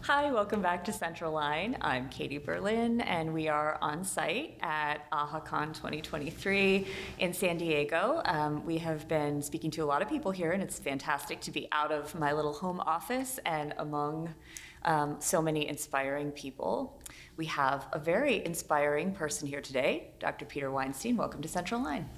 Hi, welcome back to Central Line. I'm Katie Berlin, and we are on site at AHACon 2023 in San Diego. We have been speaking to a lot of people here, and it's fantastic to be out of my little home office and among so many inspiring people. We have a very inspiring person here today, Dr. Peter Weinstein. Welcome to Central Line.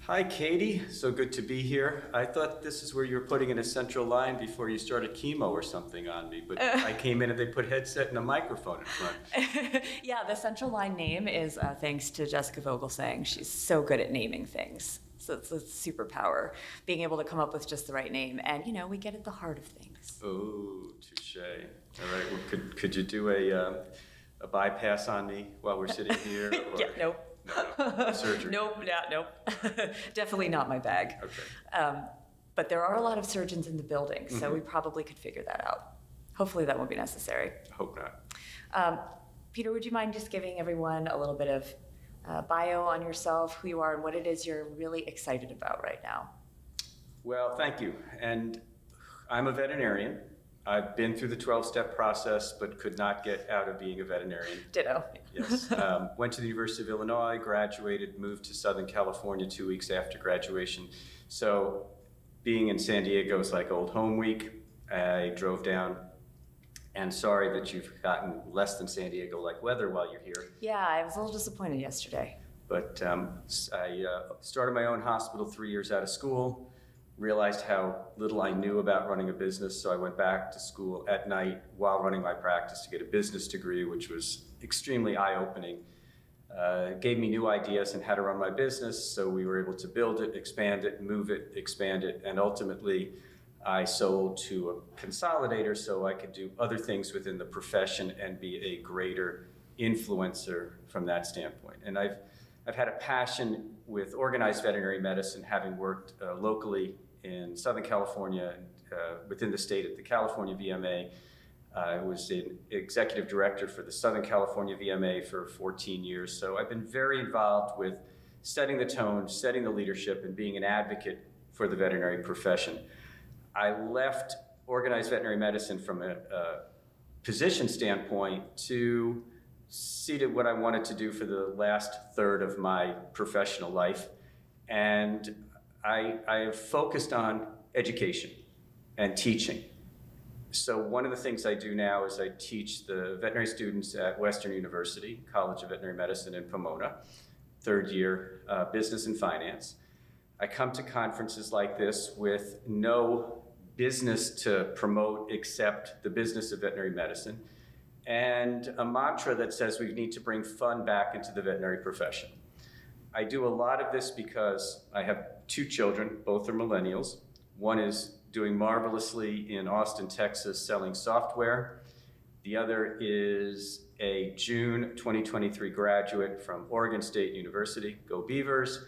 Hi, Katie. So good to be here. I thought this is where you were putting in a central line before you started chemo or something on me, but I came in and they put headset and a microphone in front. Yeah, the Central Line name is thanks to Jessica Vogelsang. She's so good at naming things. So it's a superpower, being able to come up with just the right name. And, you know, we get at the heart of things. Oh, touche. All right. Well, could you do a bypass on me while we're sitting here? Or? Yeah, nope. No. Surgery? Nope, nope. Definitely not my bag. Okay. But there are a lot of surgeons in the building, so we probably could figure that out. Hopefully that won't be necessary. Hope not. Peter, would you mind just giving everyone a little bit of bio on yourself, who you are, and what it is you're really excited about right now? Well, thank you. And I'm a veterinarian. I've been through the 12-step process, but could not get out of being a veterinarian. Ditto. Yes. Went to the University of Illinois, graduated, moved to Southern California 2 weeks after graduation. So being in San Diego is like old home week. I drove down, and sorry that you've gotten less than San Diego-like weather while you're here. Yeah, I was a little disappointed yesterday. But I started my own hospital 3 years out of school. Realized how little I knew about running a business, so I went back to school at night while running my practice to get a business degree, which was extremely eye-opening. Gave me new ideas on how to run my business, so we were able to build it, expand it, move it, expand it, and ultimately I sold to a consolidator so I could do other things within the profession and be a greater influencer from that standpoint. And I've had a passion with organized veterinary medicine, having worked locally in Southern California and within the state at the California VMA. I was an executive director for the Southern California VMA for 14 years. So I've been very involved with setting the tone, setting the leadership, and being an advocate for the veterinary profession. I left organized veterinary medicine from a position standpoint to see what I wanted to do for the last third of my professional life. And I have focused on education and teaching. So one of the things I do now is I teach the veterinary students at Western University, College of Veterinary Medicine in Pomona, third year business and finance. I come to conferences like this with no business to promote except the business of veterinary medicine, and a mantra that says we need to bring fun back into the veterinary profession. I do a lot of this because I have two children, both are millennials. One is doing marvelously in Austin, Texas, selling software. The other is a June 2023 graduate from Oregon State University, go Beavers,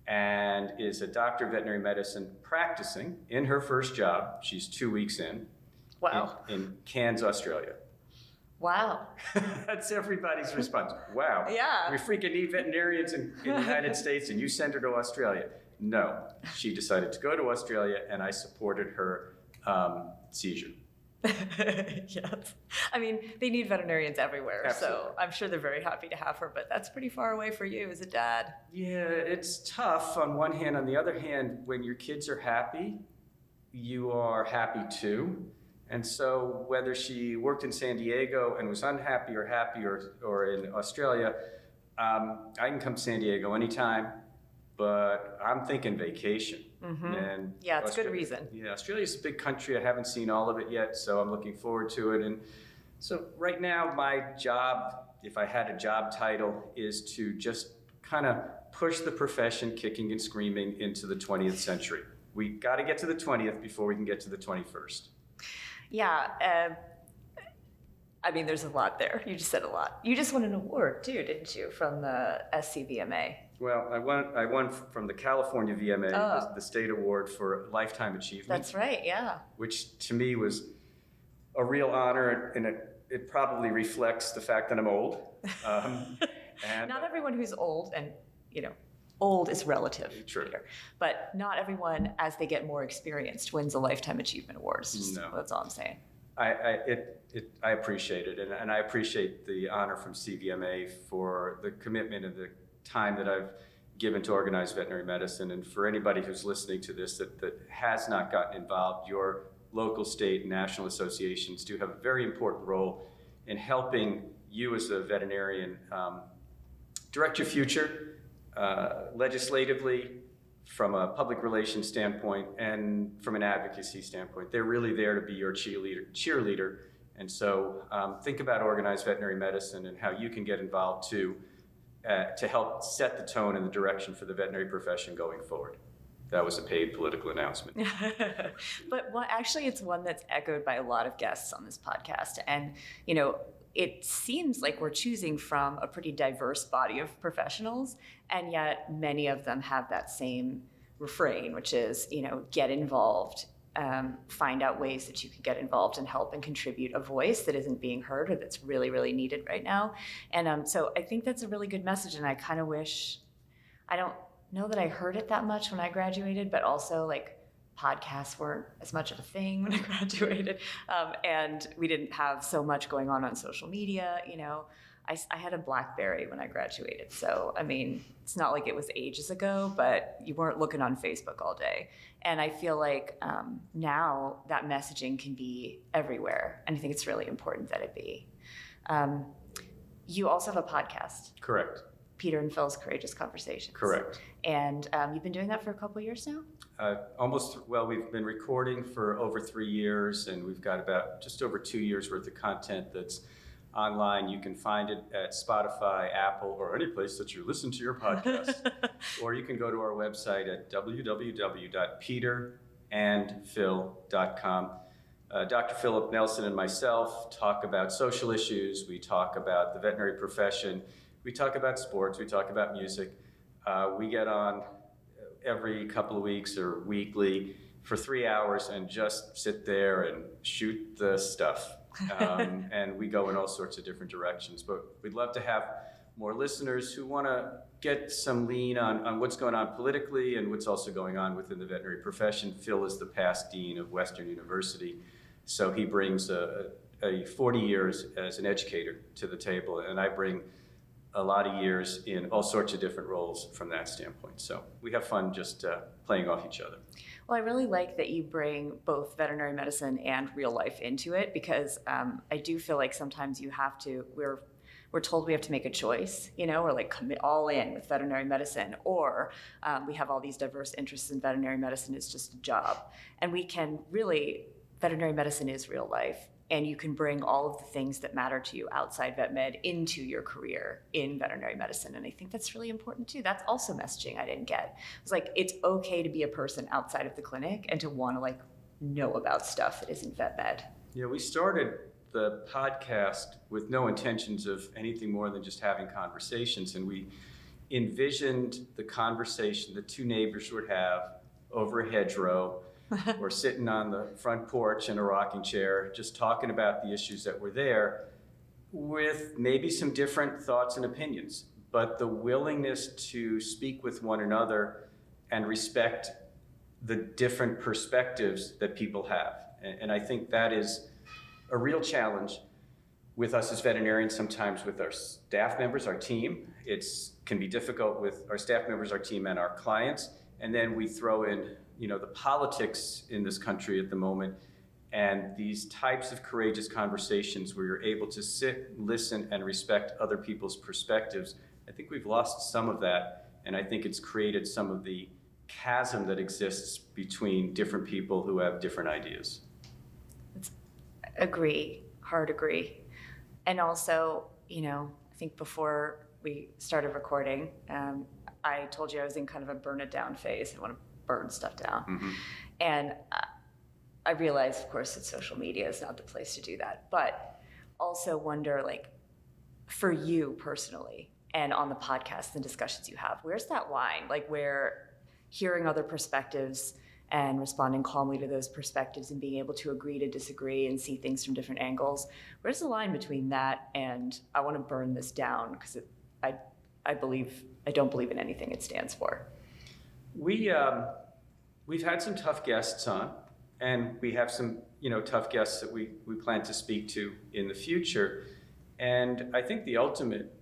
and is a doctor of veterinary medicine practicing in her first job. She's 2 weeks in. Wow. In Cairns, Australia. Wow. That's everybody's response. Wow. Yeah. We freaking need veterinarians in the United States and you send her to Australia. No, she decided to go to Australia and I supported her seizure. Yes. I mean, they need veterinarians everywhere, Absolutely. So I'm sure they're very happy to have her, but that's pretty far away for you as a dad. Yeah, it's tough on one hand. On the other hand, when your kids are happy, you are happy too. And so whether she worked in San Diego and was unhappy or happy or in Australia, I can come to San Diego anytime, but I'm thinking vacation. Mm-hmm. And yeah, it's a good reason. Yeah, Australia's a big country. I haven't seen all of it yet, so I'm looking forward to it. And so right now, my job, if I had a job title, is to just kind of push the profession kicking and screaming into the 20th century. We got to get to the 20th before we can get to the 21st. Yeah, I mean, there's a lot there. You just said a lot. You just won an award too, didn't you, from the SCVMA? Well, I won from the California VMA, the state award for lifetime achievement. That's right, yeah. Which to me was a real honor, and it probably reflects the fact that I'm old. And not everyone who's old, and you know, old is relative, True. Peter, but not everyone, as they get more experienced, wins a lifetime achievement award. No. That's all I'm saying. I appreciate it, and I appreciate the honor from CVMA for the commitment and the time that I've given to organized veterinary medicine. And for anybody who's listening to this that has not gotten involved, your local, state, and national associations do have a very important role in helping you as a veterinarian direct your future legislatively, from a public relations standpoint, and from an advocacy standpoint. They're really there to be your cheerleader. And so think about organized veterinary medicine and how you can get involved too, to help set the tone and the direction for the veterinary profession going forward. That was a paid political announcement. But actually, it's one that's echoed by a lot of guests on this podcast. And, it seems like we're choosing from a pretty diverse body of professionals, and yet many of them have that same refrain, which is, get involved, find out ways that you can get involved and help and contribute a voice that isn't being heard or that's really, really needed right now. And so I think that's a really good message. And I kind of wish, I don't know that I heard it that much when I graduated, but also podcasts weren't as much of a thing when I graduated. And we didn't have so much going on social media. I had a BlackBerry when I graduated. So, it's not like it was ages ago, but you weren't looking on Facebook all day. And I feel like now that messaging can be everywhere. And I think it's really important that it be. You also have a podcast. Correct. Peter and Phil's Courageous Conversations. Correct. And you've been doing that for a couple of years now? We've been recording for over 3 years, and we've got about just over 2 years worth of content that's online. You can find it at Spotify, Apple, or any place that you listen to your podcast. Or you can go to our website at www.peterandphil.com. Dr. Philip Nelson and myself talk about social issues. We talk about the veterinary profession. We talk about sports. We talk about music. We get on every couple of weeks or weekly for 3 hours and just sit there and shoot the stuff. And we go in all sorts of different directions. But we'd love to have more listeners who want to get some lean on what's going on politically and what's also going on within the veterinary profession. Phil is the past dean of Western University, so he brings a 40 years as an educator to the table, and I bring a lot of years in all sorts of different roles from that standpoint. So we have fun just playing off each other. Well, I really like that you bring both veterinary medicine and real life into it, because I do feel like sometimes you have to, we're told we have to make a choice, or commit all in with veterinary medicine, or we have all these diverse interests in veterinary medicine, it's just a job. And we can really, veterinary medicine is real life. And you can bring all of the things that matter to you outside vet med into your career in veterinary medicine. And I think that's really important too. That's also messaging I didn't get. It's it's okay to be a person outside of the clinic and to want to know about stuff that isn't vet med. Yeah, we started the podcast with no intentions of anything more than just having conversations. And we envisioned the conversation the two neighbors would have over a hedgerow or sitting on the front porch in a rocking chair, just talking about the issues that were there with maybe some different thoughts and opinions, but the willingness to speak with one another and respect the different perspectives that people have. And I think that is a real challenge with us as veterinarians, sometimes with our staff members, our team. It can be difficult with our staff members, our team, and our clients. And then we throw in the politics in this country at the moment, and these types of courageous conversations where you're able to sit, listen, and respect other people's perspectives. I think we've lost some of that, and I think it's created some of the chasm that exists between different people who have different ideas. Hard agree. And also, I think before we started recording, I told you I was in kind of a burn it down phase. I want to burn stuff down. Mm-hmm. And I realize, of course, that social media is not the place to do that, but also wonder, for you personally and on the podcast and discussions you have, where's that line? Where hearing other perspectives and responding calmly to those perspectives and being able to agree to disagree and see things from different angles, where's the line between that and I want to burn this down because I don't believe in anything it stands for? We've had some tough guests on, And we have some, tough guests that we plan to speak to in the future. And I think the ultimate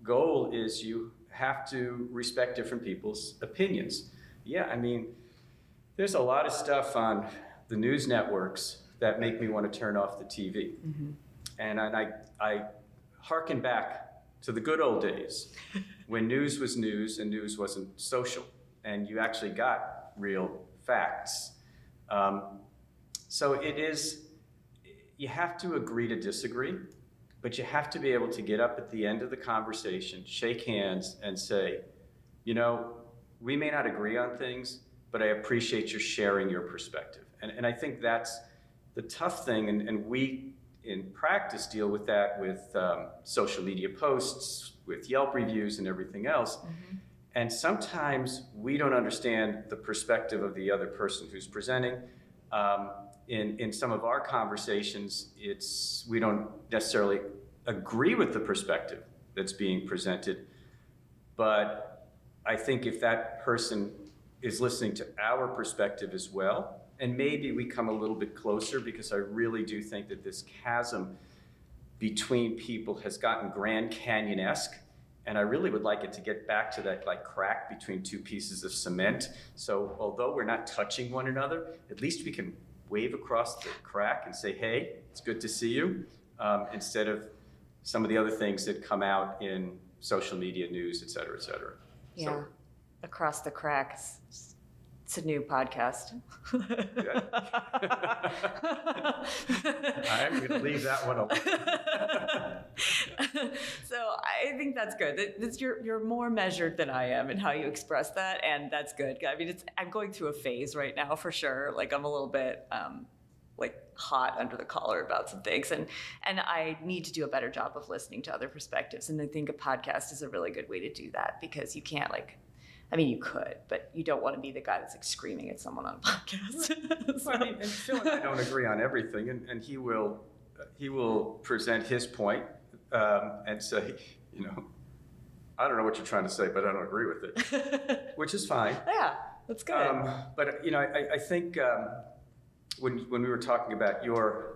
goal is you have to respect different people's opinions. Yeah, I mean, there's a lot of stuff on the news networks that make me want to turn off the TV. Mm-hmm. And I hearken back to the good old days when news was news and news wasn't social, and you actually got real facts. So it is, you have to agree to disagree, but you have to be able to get up at the end of the conversation, shake hands, and say, we may not agree on things, but I appreciate you sharing your perspective. And I think that's the tough thing, and we in practice deal with that with social media posts, with Yelp reviews and everything else. Mm-hmm. And sometimes we don't understand the perspective of the other person who's presenting. In some of our conversations, we don't necessarily agree with the perspective that's being presented, but I think if that person is listening to our perspective as well, and maybe we come a little bit closer, because I really do think that this chasm between people has gotten Grand Canyon-esque, and I really would like it to get back to that crack between two pieces of cement. So although we're not touching one another, at least we can wave across the crack and say, hey, it's good to see you, instead of some of the other things that come out in social media, news, et cetera, et cetera. Yeah, so, across the cracks. It's a new podcast. I'm going to leave that one alone. So I think that's good. You're more measured than I am in how you express that, and that's good. I mean, I'm going through a phase right now for sure. I'm a little bit hot under the collar about some things, and I need to do a better job of listening to other perspectives. And I think a podcast is a really good way to do that, because you can't you could, but you don't want to be the guy that's screaming at someone on a podcast. So. Well, and Phil and I don't agree on everything, and he will present his point and say, I don't know what you're trying to say, but I don't agree with it, which is fine. Yeah, that's good. But I think when we were talking about your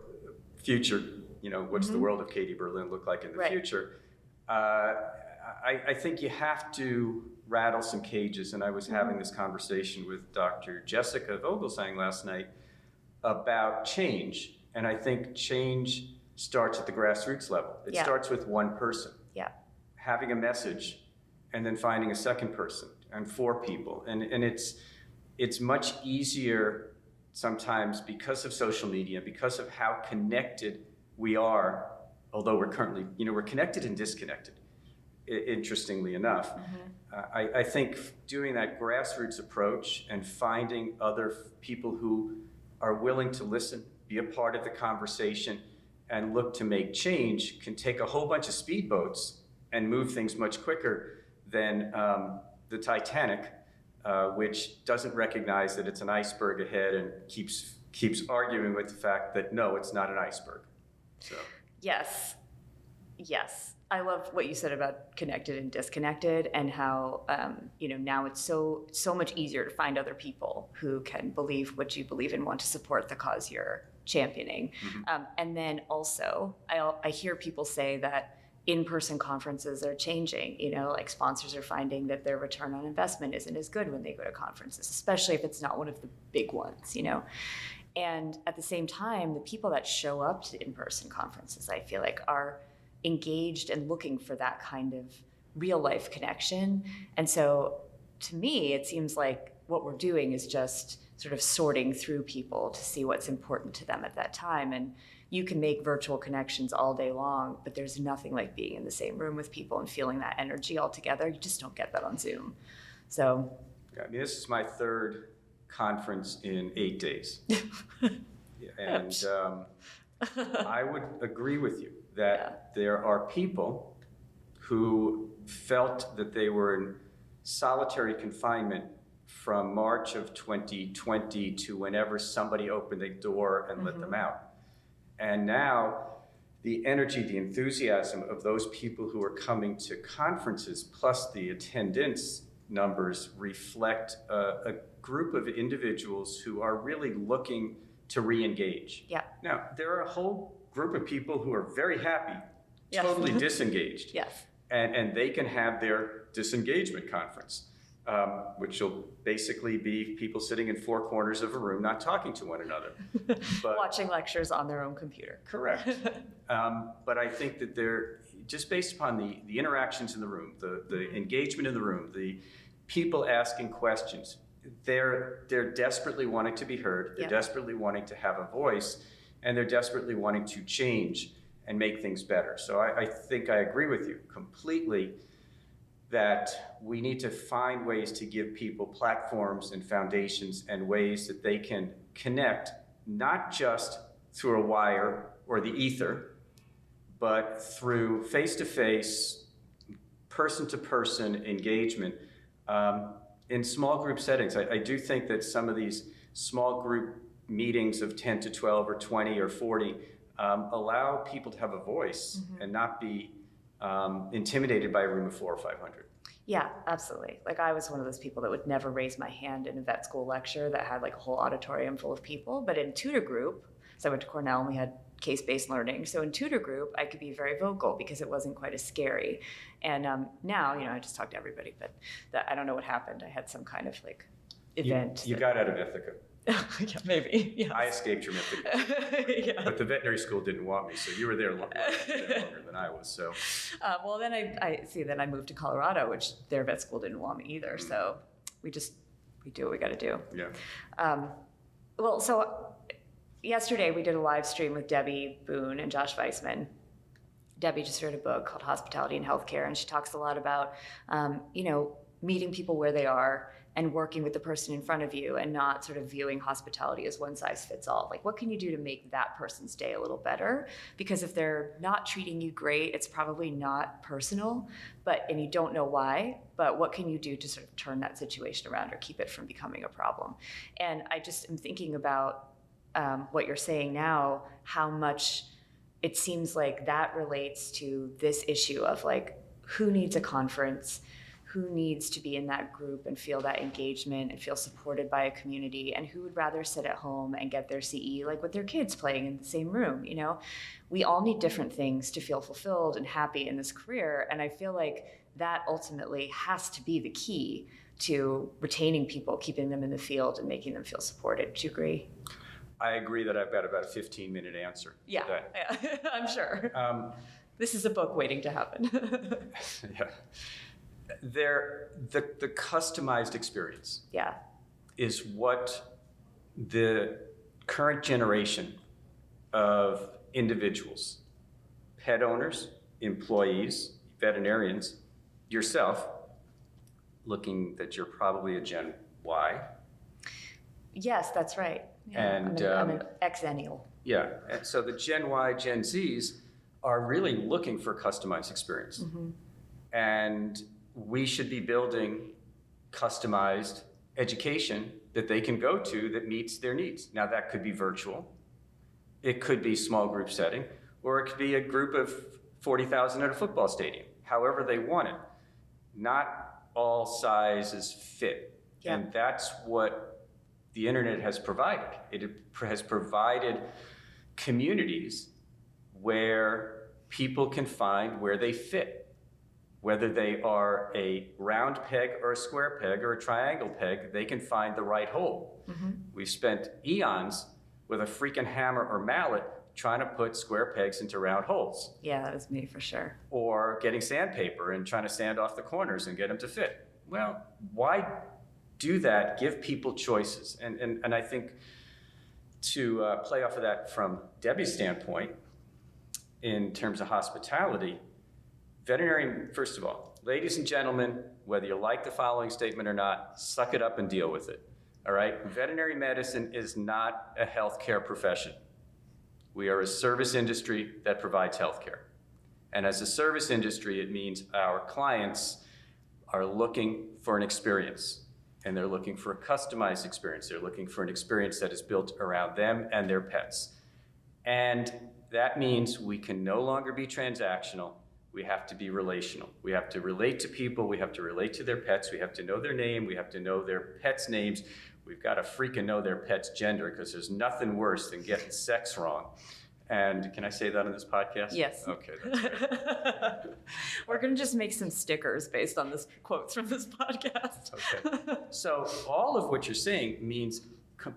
future, what's mm-hmm. the world of Katie Berlin look like in the future? I think you have to rattle some cages, and I was having this conversation with Dr. Jessica Vogelsang last night about change, and I think change starts at the grassroots level. It starts with one person having a message, and then finding a second person and 4 people, and it's much easier sometimes because of social media, because of how connected we are, although we're currently, we're connected and disconnected. Interestingly enough, mm-hmm. I think doing that grassroots approach and finding other people who are willing to listen, be a part of the conversation, and look to make change can take a whole bunch of speedboats and move things much quicker than the Titanic, which doesn't recognize that it's an iceberg ahead and keeps arguing with the fact that no, it's not an iceberg. So yes. I love what you said about connected and disconnected, and how now it's so much easier to find other people who can believe what you believe and want to support the cause you're championing. Mm-hmm. And then also, I hear people say that in-person conferences are changing. Sponsors are finding that their return on investment isn't as good when they go to conferences, especially if it's not one of the big ones. And at the same time, the people that show up to in-person conferences, I feel like, are engaged and looking for that kind of real life connection. And so to me, it seems like what we're doing is just sort of sorting through people to see what's important to them at that time. And you can make virtual connections all day long, but there's nothing like being in the same room with people and feeling that energy all together. You just don't get that on Zoom. So this is my 3rd conference in 8 days. And I would agree with you that there are people who felt that they were in solitary confinement from March of 2020 to whenever somebody opened a door and mm-hmm. let them out. And now the energy, the enthusiasm of those people who are coming to conferences, plus the attendance, numbers reflect a group of individuals who are really looking to re-engage. Yeah. Now, there are a whole group of people who are very happy, Yes. totally disengaged. Yes. And they can have their disengagement conference, which will basically be people sitting in four corners of a room not talking to one another. But, watching lectures on their own computer. correct. But I think that they're, just based upon the interactions in the room, the engagement in the room, the people asking questions, they're desperately wanting to be heard, they're desperately wanting to have a voice, and they're desperately wanting to change and make things better. So I think I agree with you completely that we need to find ways to give people platforms and foundations and ways that they can connect, not just through a wire or the ether, but through face-to-face, person-to-person engagement in small group settings. I do think that some of these small group meetings of 10 to 12 or 20 or 40 allow people to have a voice and not be intimidated by a room of 400 or 500. Yeah, absolutely. Like I was one of those people that would never raise my hand in a vet school lecture that had like a whole auditorium full of people. But in tutor group, so I went to Cornell and we had case-based learning. So in tutor group, I could be very vocal because it wasn't quite as scary. And now, I just talk to everybody, but I don't know what happened. I had some kind of like event. You got out of Ithaca. Yeah, maybe. Yes. I escaped from Ithaca. Yeah. But the veterinary school didn't want me, so you were there longer than I was. So, well, then I moved to Colorado, which their vet school didn't want me either. So we do what we got to do. yeah. Well, so yesterday we did a live stream with Debbie Boone and Josh Weissman. Debbie just wrote a book called Hospitality and Healthcare, and she talks a lot about, meeting people where they are and working with the person in front of you and not sort of viewing hospitality as one size fits all. Like, what can you do to make that person's day a little better? Because if they're not treating you great, it's probably not personal, and you don't know why, but what can you do to sort of turn that situation around or keep it from becoming a problem? And I just am thinking about what you're saying now, how much it seems like that relates to this issue of like, who needs a conference? Who needs to be in that group and feel that engagement and feel supported by a community, and who would rather sit at home and get their CE like with their kids playing in the same room? We all need different things to feel fulfilled and happy in this career, and I feel like that ultimately has to be the key to retaining people, keeping them in the field and making them feel supported. Do you agree? I agree that I've got about a 15-minute answer. Yeah, I'm sure. This is a book waiting to happen. Yeah. The customized experience is what the current generation of individuals, pet owners, employees, veterinarians, yourself, looking that you're probably a Gen Y. Yes, that's right. Yeah, And I'm an exennial. Yeah, and so the Gen Y, Gen Zs are really looking for customized experience. And we should be building customized education that they can go to that meets their needs. Now that could be virtual, it could be small group setting, or it could be a group of 40,000 at a football stadium, however they want it. Not all sizes fit. Yeah. And that's what the internet has provided. It has provided communities where people can find where they fit. Whether they are a round peg or a square peg or a triangle peg, they can find the right hole. We've spent eons with a freaking hammer or mallet trying to put square pegs into round holes. Yeah, that was me for sure. Or getting sandpaper and trying to sand off the corners and get them to fit. Well, why do that? Give people choices. And I think to play off of that from Debbie's standpoint, in terms of hospitality, veterinary, first of all, ladies and gentlemen, whether you like the following statement or not, suck it up and deal with it, all right? Veterinary medicine is not a healthcare profession. We are a service industry that provides healthcare. And as a service industry, it means our clients are looking for an experience, and they're looking for a customized experience. They're looking for an experience that is built around them and their pets. And that means we can no longer be transactional. we have to be relational. We have to relate to people. We have to relate to their pets. We have to know their name. We have to know their pets' names. We've got to freaking know their pet's gender, because there's nothing worse than getting sex wrong. And can I say that on this podcast? Yes. Okay, that's good. We're going to just make some stickers based on this quotes from this podcast. Okay. So all of what you're saying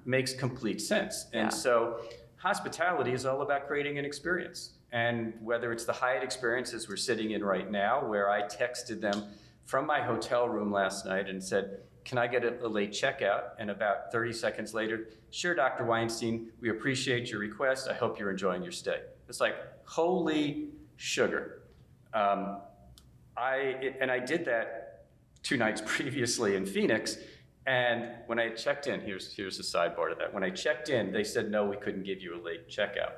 makes complete sense. And Yeah. so hospitality is all about creating an experience. And whether it's the Hyatt experience as we're sitting in right now, where I texted them from my hotel room last night and said, can I get a late checkout? And about 30 seconds later, sure, Dr. Weinstein, we appreciate your request. I hope you're enjoying your stay. It's like, holy sugar. I did that 2 nights previously in Phoenix. And when I checked in, here's the sidebar to that. When I checked in, they said, no, we couldn't give you a late checkout.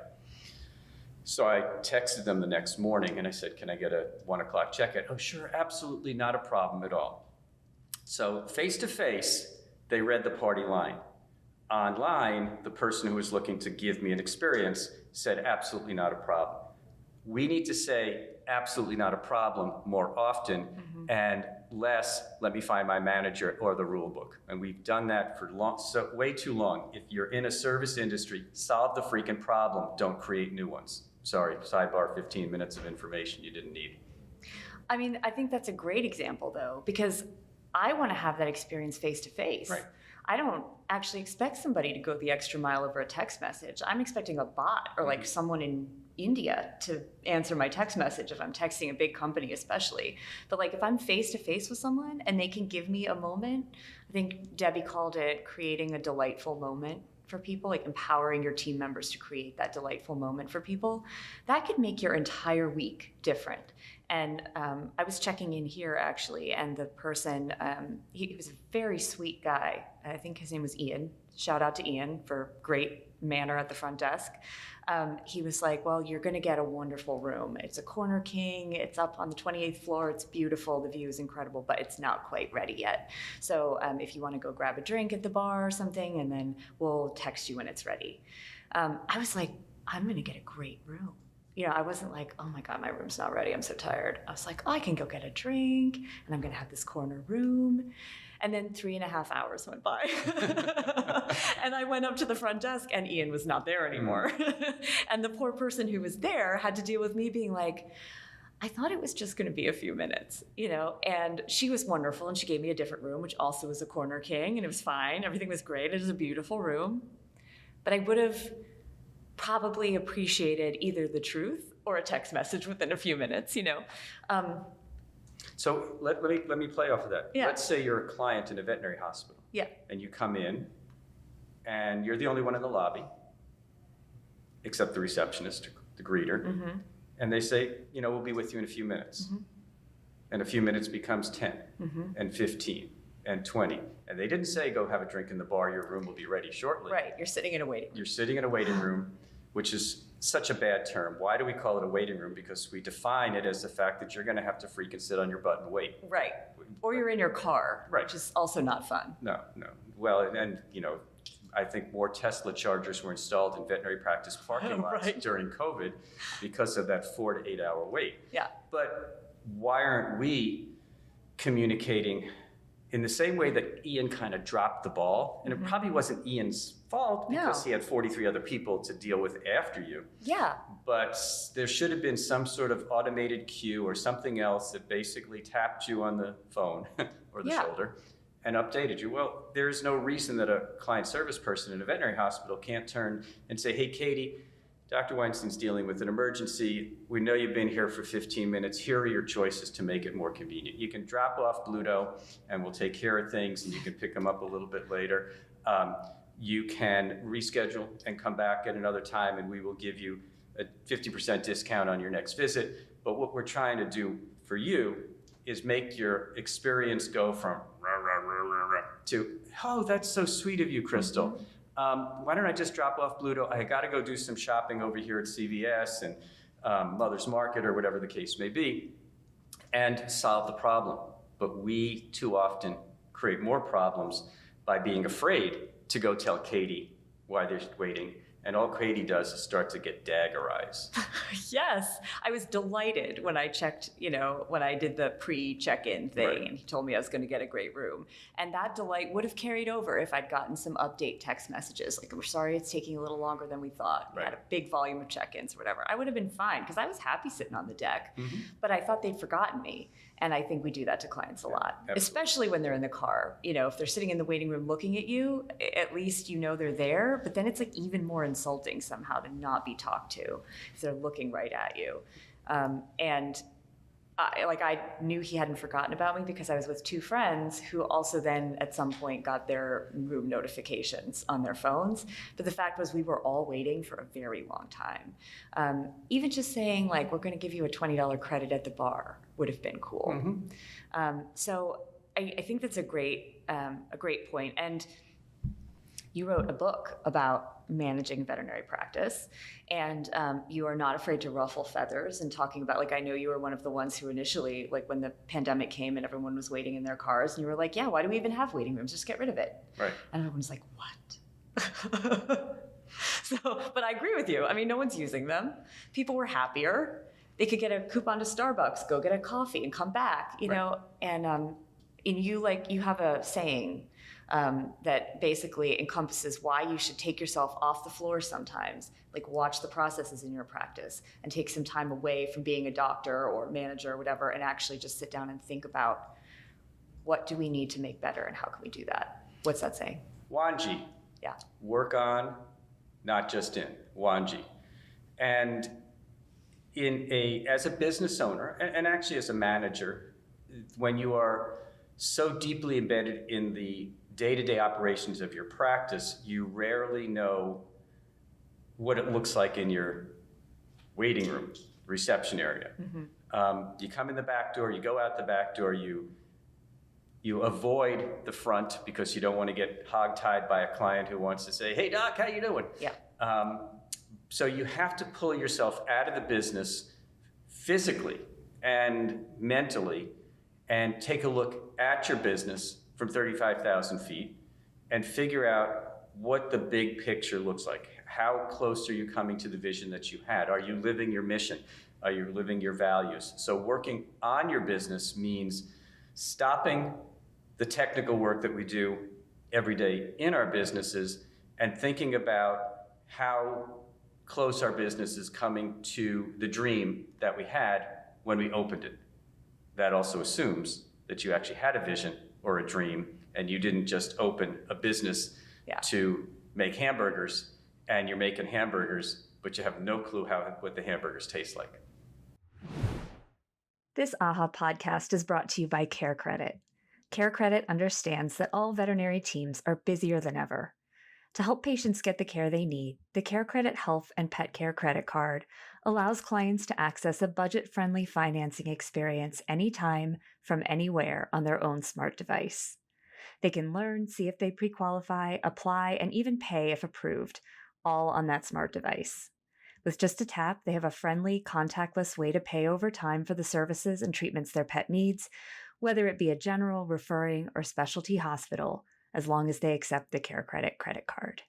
So I texted them the next morning and I said, can I get a 1 o'clock checkout? Oh, sure, absolutely not a problem at all. So face to face, they read the party line. Online, the person who was looking to give me an experience said, absolutely not a problem. We need to say, absolutely not a problem more often, and less, let me find my manager or the rule book. And we've done that for way too long. If you're in a service industry, solve the freaking problem, don't create new ones. Sorry, sidebar, 15 minutes of information you didn't need. I mean, I think that's a great example, though, because I want to have that experience face to face. Right. I don't actually expect somebody to go the extra mile over a text message. I'm expecting a bot or like someone in India to answer my text message if I'm texting a big company especially. But like if I'm face to face with someone and they can give me a moment, I think Debbie called it creating a delightful moment for people, like empowering your team members to create that delightful moment for people, that could make your entire week different. And I was checking in here actually, and the person, he was a very sweet guy. I think his name was Ian. Shout out to Ian for great manner at the front desk. He was like, well, you're going to get a wonderful room. It's a corner king. It's up on the 28th floor. It's beautiful. The view is incredible, but it's not quite ready yet. So if you want to go grab a drink at the bar or something, and then we'll text you when it's ready. I was like, I'm going to get a great room. You know, I wasn't like, oh my God, my room's not ready. I'm so tired. I was like, oh, I can go get a drink and I'm going to have this corner room. And then 3.5 hours went by. And I went up to the front desk and Ian was not there anymore. And the poor person who was there had to deal with me being like, I thought it was just going to be a few minutes, you know, and she was wonderful. And she gave me a different room, which also was a corner king, and it was fine. Everything was great. It was a beautiful room. But I would have probably appreciated either the truth or a text message within a few minutes, you know. So let me play off of that. Yeah. Let's say you're a client in a veterinary hospital. Yeah. And you come in and you're the only one in the lobby, except the receptionist, the greeter. Mm-hmm. And they say, you know, we'll be with you in a few minutes. Mm-hmm. And a few minutes becomes 10 Mm-hmm. and 15 and 20. And they didn't say, go have a drink in the bar, your room will be ready shortly. Right, you're sitting in a waiting room. You're sitting in a waiting room, which is such a bad term. Why do we call it a waiting room? Because we define it as the fact that you're going to have to freaking sit on your butt and wait. Right, or you're in your car, Right. which is also not fun. No. Well, and you know, I think more Tesla chargers were installed in veterinary practice parking lots Right. during COVID because of that 4 to 8 hour wait. Yeah. But why aren't we communicating in the same way that Ian kind of dropped the ball? And it probably wasn't Ian's fault because No. he had 43 other people to deal with after you. Yeah, But there should have been some sort of automated cue or something else that basically tapped you on the phone or the Yeah. shoulder and updated you. Well, there's no reason that a client service person in a veterinary hospital can't turn and say, hey, Katie, Dr. Weinstein's dealing with an emergency. We know you've been here for 15 minutes. Here are your choices to make it more convenient. You can drop off Bluto and we'll take care of things and you can pick them up a little bit later. You can reschedule and come back at another time and we will give you a 50% discount on your next visit. But what we're trying to do for you is make your experience go from rah, rah, rah, rah, rah, to, oh, that's so sweet of you, Crystal. Why don't I just drop off Bluto? I got to go do some shopping over here at CVS and Mother's Market or whatever the case may be, and solve the problem. But we too often create more problems by being afraid to go tell Katie why they're waiting and all Katie does is start to get dagger eyes. Yes, I was delighted when I checked, when I did the pre-check-in thing, Right. and he told me I was going to get a great room. And that delight would have carried over if I'd gotten some update text messages, like, we're sorry it's taking a little longer than we thought. We Right. had a big volume of check-ins or whatever. I would have been fine because I was happy sitting on the deck, Mm-hmm. but I thought they'd forgotten me. And I think we do that to clients a lot, absolutely. especially when they're in the car. If they're sitting in the waiting room looking at you, at least they're there, but then it's like even more insulting somehow to not be talked to if they're looking right at you. And I knew he hadn't forgotten about me because I was with two friends who also then at some point got their room notifications on their phones. But the fact was we were all waiting for a very long time. Even just saying like, we're going to give you a $20 credit at the bar would have been cool. Mm-hmm. So I think that's a great point. And you wrote a book about managing veterinary practice, and you are not afraid to ruffle feathers and talking about, like, I know you were one of the ones who initially, like when the pandemic came and everyone was waiting in their cars, and you were like, yeah, why do we even have waiting rooms? Just get rid of it. Right. And everyone was like, what? But I agree with you. I mean, no one's using them. People were happier. They could get a coupon to Starbucks, go get a coffee and come back, Right. know, and you have a saying that basically encompasses why you should take yourself off the floor sometimes, like watch the processes in your practice and take some time away from being a doctor or manager or whatever, and actually just sit down and think about what do we need to make better and how can we do that? What's that saying? Wanji. Yeah. Work on, not just in. Wanji. And as a business owner, and actually as a manager, when you are so deeply embedded in the day-to-day operations of your practice, you rarely know what it looks like in your waiting room, reception area. Mm-hmm. You come in the back door, you go out the back door, you avoid the front because you don't want to get hogtied by a client who wants to say, hey doc, how you doing? Yeah. So you have to pull yourself out of the business physically and mentally and take a look at your business from 35,000 feet and figure out what the big picture looks like. How close are you coming to the vision that you had? Are you living your mission? Are you living your values? So working on your business means stopping the technical work that we do every day in our businesses and thinking about how close our business is coming to the dream that we had when we opened it. That also assumes that you actually had a vision or a dream and you didn't just open a business to make hamburgers and you're making hamburgers, but you have no clue what the hamburgers taste like. This AHA podcast is brought to you by Care Credit. Care Credit understands that all veterinary teams are busier than ever. To help patients get the care they need, the Care Credit Health and Pet Care Credit Card allows clients to access a budget-friendly financing experience anytime, from anywhere on their own smart device. They can learn, see if they pre-qualify, apply, and even pay if approved, all on that smart device. With just a tap, they have a friendly, contactless way to pay over time for the services and treatments their pet needs, whether it be a general, referring, or specialty hospital, as long as they accept the Care Credit credit card.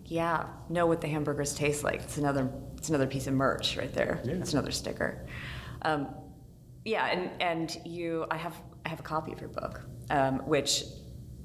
Yeah, know what the hamburgers taste like. It's another piece of merch right there. Yeah. It's another sticker. And I have a copy of your book, which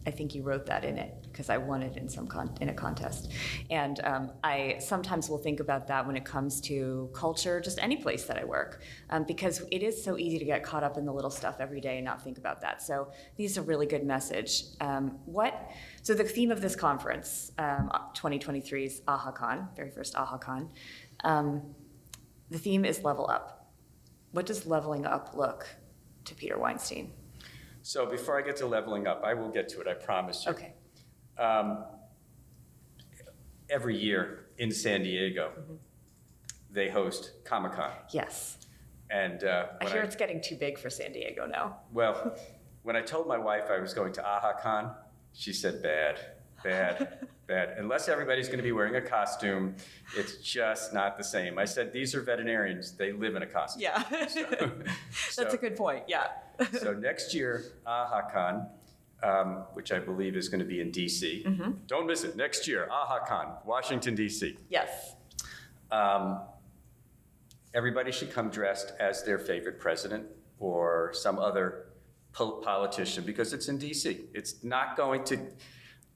I think you wrote that in it because I won it in a contest. And I sometimes will think about that when it comes to culture, just any place that I work, because it is so easy to get caught up in the little stuff every day and not think about that. So this is a really good message. So the theme of this conference, 2023's AHACon, very first AHACon, the theme is level up. What does leveling up look to Peter Weinstein? So before I get to leveling up, I will get to it, I promise you. Okay. Every year in San Diego, they host Comic-Con. Yes. And I hear it's getting too big for San Diego now. Well, when I told my wife I was going to AHACon, she said, bad. Unless everybody's going to be wearing a costume, it's just not the same. I said, these are veterinarians. They live in a costume. Yeah. That's a good point, yeah. So next year, AHACon, which I believe is going to be in DC. Don't miss it. Next year, AHACon, Washington, DC. Yes. Everybody should come dressed as their favorite president or some other politician because it's in DC. It's not going to,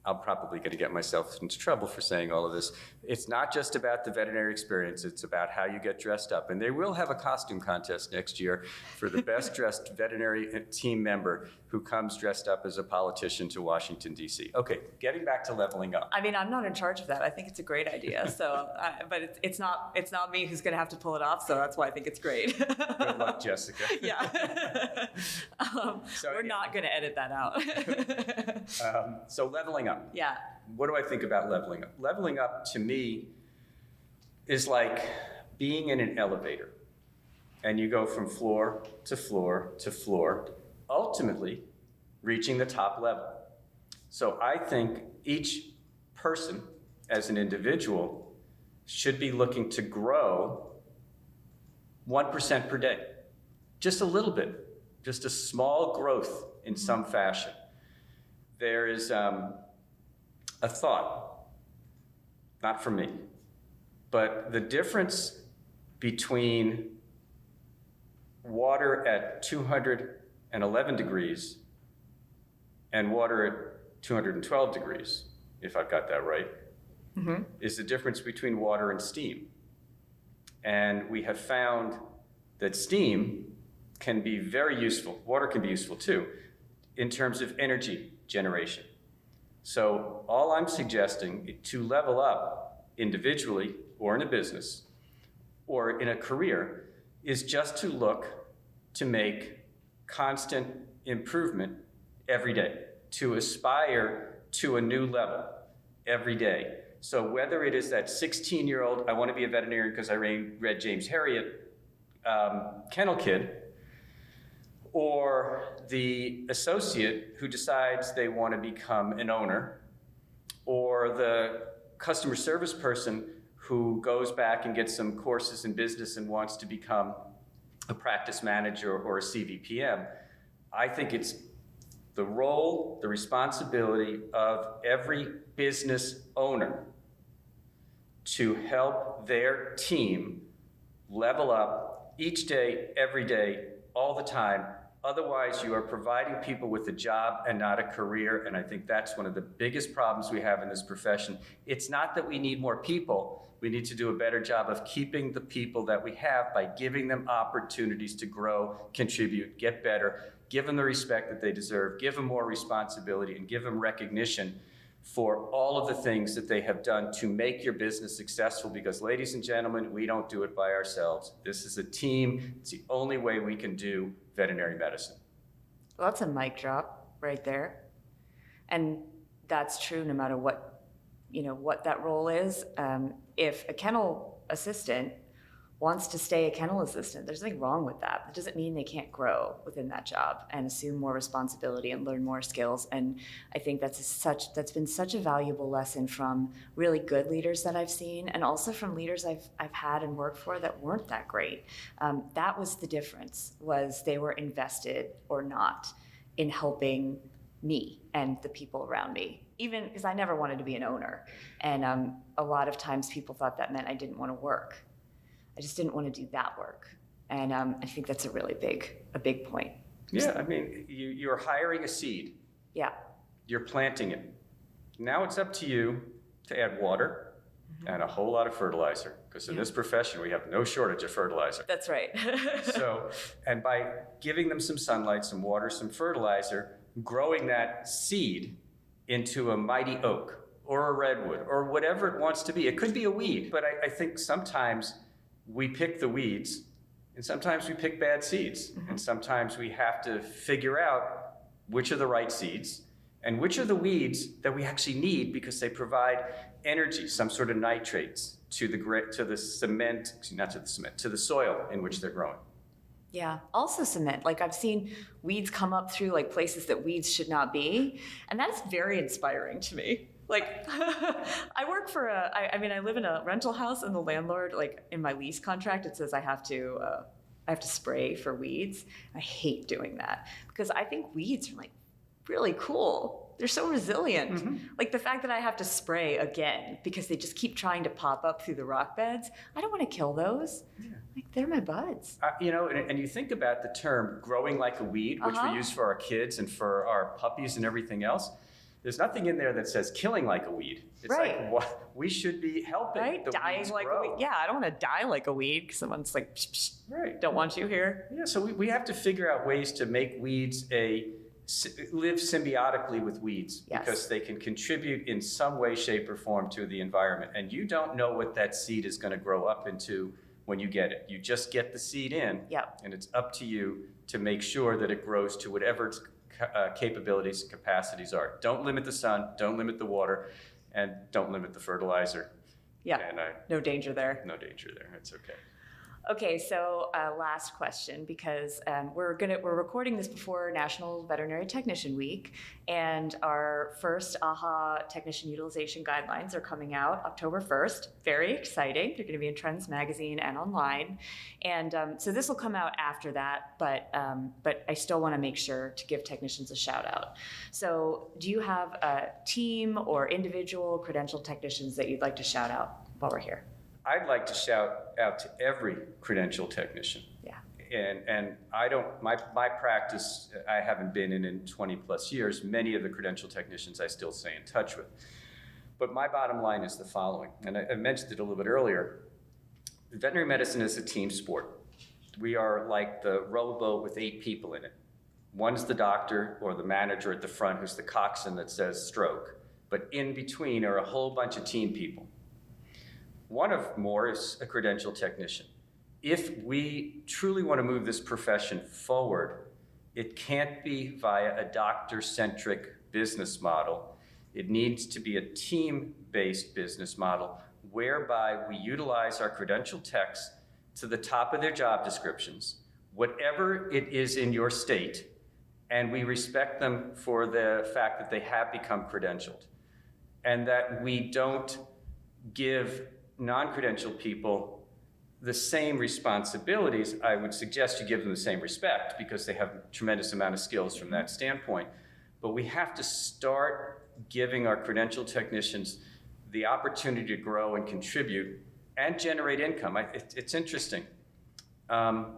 I'm probably going to get myself into trouble for saying all of this. It's not just about the veterinary experience, it's about how you get dressed up. And they will have a costume contest next year for the best dressed veterinary team member who comes dressed up as a politician to Washington, D.C. Okay, getting back to leveling up. I mean, I'm not in charge of that. I think it's a great idea. So, but it's not me who's going to have to pull it off. So that's why I think it's great. Good luck, Jessica. Yeah. We're not going to edit that out. So leveling up. Yeah. What do I think about leveling up? Leveling up to me is like being in an elevator and you go from floor to floor to floor, ultimately reaching the top level. So I think each person as an individual should be looking to grow 1% per day. Just a little bit, just a small growth in some fashion. There is a thought, not for me, but the difference between water at 211 degrees and water at 212 degrees, if I've got that right, is the difference between water and steam. And we have found that steam can be very useful, water can be useful too, in terms of energy generation. So all I'm suggesting to level up individually or in a business or in a career is just to look to make constant improvement every day, to aspire to a new level every day. So whether it is that 16-year-old, I want to be a veterinarian because I read James Herriot, Kennel Kid, or the associate who decides they want to become an owner, or the customer service person who goes back and gets some courses in business and wants to become a practice manager or a CVPM. I think it's the role, the responsibility of every business owner to help their team level up each day, every day, all the time. Otherwise, you are providing people with a job and not a career, and I think that's one of the biggest problems we have in this profession. It's not that we need more people. We need to do a better job of keeping the people that we have by giving them opportunities to grow, contribute, get better, give them the respect that they deserve, give them more responsibility, and give them recognition for all of the things that they have done to make your business successful. Because, ladies and gentlemen, we don't do it by ourselves. This is a team. It's the only way we can do veterinary medicine. Well, that's a mic drop right there. And that's true no matter what, what that role is. If a kennel assistant wants to stay a kennel assistant, there's nothing wrong with that. That doesn't mean they can't grow within that job and assume more responsibility and learn more skills. And I think that's been such a valuable lesson from really good leaders that I've seen, and also from leaders I've had and worked for that weren't that great. That was the difference, was they were invested or not in helping me and the people around me, even because I never wanted to be an owner. And a lot of times people thought that meant I didn't want to work. I just didn't want to do that work. And I think that's a really big point. Yeah, I mean, you're hiring a seed. Yeah. You're planting it. Now it's up to you to add water and a whole lot of fertilizer, because in this profession, we have no shortage of fertilizer. That's right. So, and by giving them some sunlight, some water, some fertilizer, growing that seed into a mighty oak or a redwood or whatever it wants to be. It could be a weed, but I think sometimes we pick the weeds, and sometimes we pick bad seeds. And sometimes we have to figure out which are the right seeds and which are the weeds that we actually need, because they provide energy, some sort of nitrates to the soil in which they're growing. Yeah, also cement. Like, I've seen weeds come up through like places that weeds should not be, and that's very inspiring to me. Like, I work for I live in a rental house, and the landlord, like in my lease contract, it says I have to spray for weeds. I hate doing that because I think weeds are like really cool. They're so resilient. Like the fact that I have to spray again because they just keep trying to pop up through the rock beds. I don't want to kill those. Like they're my buds. And you think about the term growing like a weed, which we use for our kids and for our puppies and everything else. There's nothing in there that says killing like a weed. It's like what we should be helping the dying weeds like grow. a weed. Yeah, I don't want to die like a weed because someone's like, psh, psh, don't want you here. Yeah, so we have to figure out ways to make weeds live symbiotically with weeds because they can contribute in some way, shape, or form to the environment. And you don't know what that seed is going to grow up into when you get it. You just get the seed in, and it's up to you to make sure that it grows to whatever its capabilities and capacities are. Don't limit the sun, don't limit the water, and don't limit the fertilizer. No danger there. No danger there. It's okay. Okay, so last question, because we're recording this before National Veterinary Technician Week, and our first AHA technician utilization guidelines are coming out October 1st. Very exciting. They're going to be in Trends Magazine and online, and so this will come out after that. But I still want to make sure to give technicians a shout out. So, do you have a team or individual credentialed technicians that you'd like to shout out while we're here? I'd like to shout out to every credentialed technician. And I don't, my practice, I haven't been in 20 plus years. Many of the credentialed technicians I still stay in touch with. But my bottom line is the following, and I mentioned it a little bit earlier. Veterinary medicine is a team sport. We are like the rowboat with 8 people in it. One's the doctor or the manager at the front who's the coxswain that says stroke. But in between are a whole bunch of team people. One of more is a credentialed technician. If we truly want to move this profession forward, it can't be via a doctor-centric business model. It needs to be a team-based business model whereby we utilize our credentialed techs to the top of their job descriptions, whatever it is in your state, and we respect them for the fact that they have become credentialed, and that we don't give non-credentialed people the same responsibilities. I would suggest you give them the same respect because they have a tremendous amount of skills from that standpoint. But we have to start giving our credentialed technicians the opportunity to grow and contribute and generate income. It's interesting. How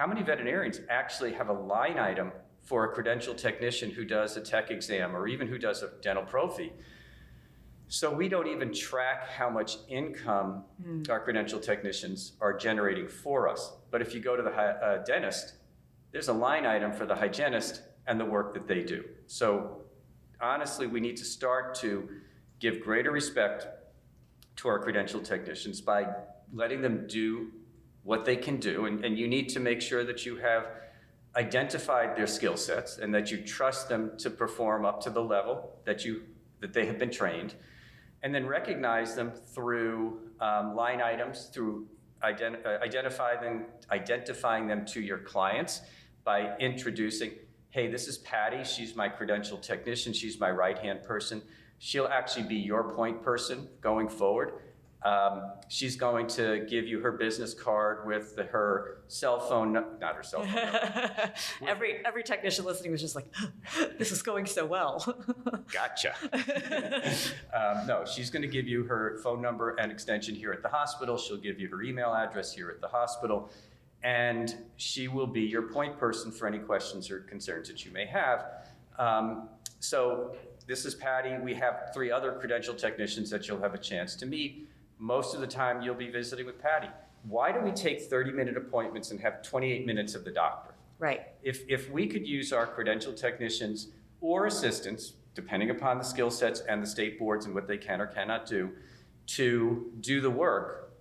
many veterinarians actually have a line item for a credentialed technician who does a tech exam or even who does a dental prophy? So we don't even track how much income our credentialed technicians are generating for us. But if you go to the dentist, there's a line item for the hygienist and the work that they do. So honestly, we need to start to give greater respect to our credentialed technicians by letting them do what they can do. And you need to make sure that you have identified their skill sets and that you trust them to perform up to the level that they have been trained. And then recognize them through line items, through identifying them to your clients by introducing, hey, this is Patty. She's my credentialed technician. She's my right-hand person. She'll actually be your point person going forward. She's going to give you her business card with her cell phone, not her cell phone number. Every technician listening was just like, this is going so well. Gotcha. No, she's going to give you her phone number and extension here at the hospital. She'll give you her email address here at the hospital. And she will be your point person for any questions or concerns that you may have. So this is Patty. We have 3 other credentialed technicians that you'll have a chance to meet. Most of the time you'll be visiting with Patty. Why do we take 30-minute appointments and have 28 minutes of the doctor? Right. If we could use our credentialed technicians or assistants, depending upon the skill sets and the state boards and what they can or cannot do, to do the work,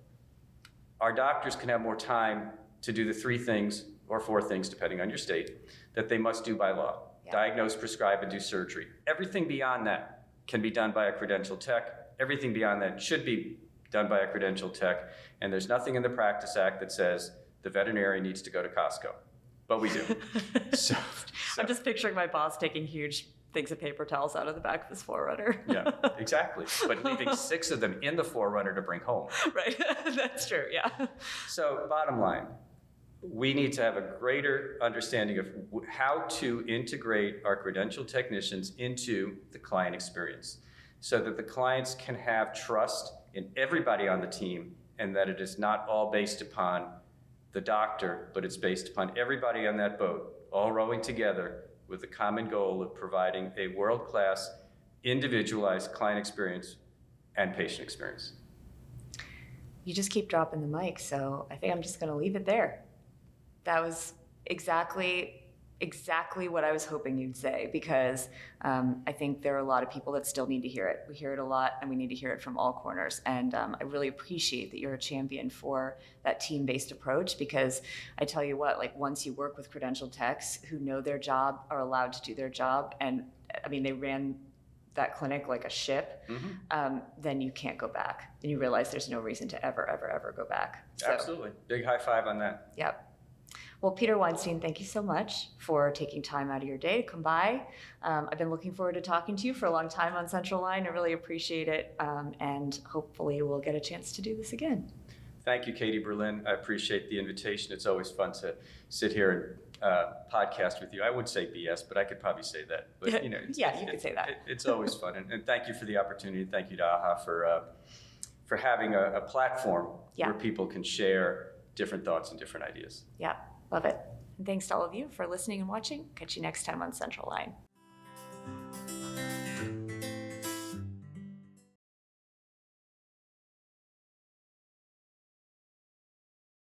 our doctors can have more time to do the 3 things or 4 things, depending on your state, that they must do by law. Diagnose, prescribe, and do surgery. Everything beyond that can be done by a credentialed tech. Everything beyond that should be done by a credentialed tech. And there's nothing in the Practice Act that says the veterinarian needs to go to Costco. But we do. so I'm just picturing my boss taking huge things of paper towels out of the back of his Forerunner. Yeah, exactly. But leaving 6 of them in the Forerunner to bring home. Right, that's true, yeah. So bottom line, we need to have a greater understanding of how to integrate our credentialed technicians into the client experience so that the clients can have trust in everybody on the team and that it is not all based upon the doctor, but it's based upon everybody on that boat, all rowing together with the common goal of providing a world-class, individualized client experience and patient experience. You just keep dropping the mic, so I think I'm just going to leave it there. That was exactly what I was hoping you'd say, because I think there are a lot of people that still need to hear it. We hear it a lot, and we need to hear it from all corners. And I really appreciate that you're a champion for that team-based approach, because I tell you what, like, once you work with credentialed techs who know their job, are allowed to do their job, and I mean, they ran that clinic like a ship, then you can't go back. And you realize there's no reason to ever go back. So, absolutely. Big high five on that. Yep. Well, Peter Weinstein, thank you so much for taking time out of your day to come by. I've been looking forward to talking to you for a long time on Central Line. I really appreciate it, and hopefully we'll get a chance to do this again. Thank you, Katie Berlin. I appreciate the invitation. It's always fun to sit here and podcast with you. I would say BS, but I could probably say that. But Yeah, you could say that. It's always fun, and thank you for the opportunity. Thank you to AHA for having a platform where people can share different thoughts and different ideas. Yeah, love it. And thanks to all of you for listening and watching. Catch you next time on Central Line.